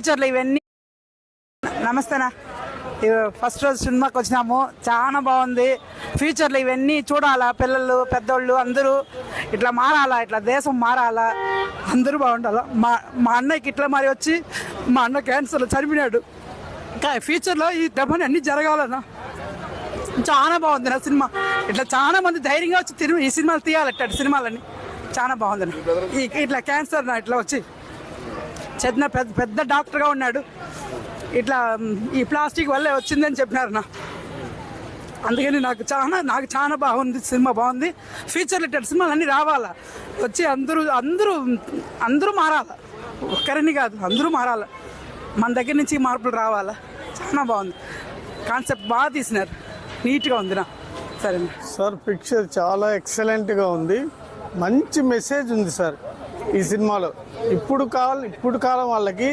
ఫ్యూచర్లో ఇవన్నీ. నమస్తేనా, ఫస్ట్ రోజు సినిమాకి వచ్చినాము, చాలా బాగుంది. ఫ్యూచర్లో ఇవన్నీ చూడాలా, పిల్లలు పెద్దోళ్ళు అందరూ ఇట్లా మారాలా, ఇట్లా దేశం మారాలా, అందరూ బాగుండాలా. మా అన్నయ్యకి ఇట్లా మరి వచ్చి మా అన్న క్యాన్సర్లో చనిపోయినాడు. ఇంకా ఫ్యూచర్లో ఈ డబ్బని అన్నీ జరగాలన్నా. చాలా బాగుంది నా సినిమా. ఇట్లా చాలా మంది ధైర్యంగా వచ్చి ఈ సినిమాలు తీయాలి, ఇట్లాంటి సినిమాలన్నీ చాలా బాగుంది. ఇట్లా క్యాన్సర్ నా ఇట్లా వచ్చి పెద్ద డాక్టర్గా ఉన్నాడు. ఇట్లా ఈ ప్లాస్టిక్ వల్లే వచ్చిందని చెప్పినారు నా. అందుకని నాకు చాలా బాగుంది, సినిమా బాగుంది. ఫ్యూచర్లో ఇట్లాంటి సినిమాలు అన్నీ రావాలా, వచ్చి అందరూ మారాలా, ఒక్కరిని కాదు అందరూ మారాలా. మన దగ్గర నుంచి మార్పులు రావాలా. చాలా బాగుంది, కాన్సెప్ట్ బాగా తీసినారు, నీట్గా ఉంది నా. సరే సార్, పిక్చర్ చాలా ఎక్సలెంట్గా ఉంది, మంచి మెసేజ్ ఉంది సార్ ఈ సినిమాలో. ఇప్పుడు కాలం వాళ్ళకి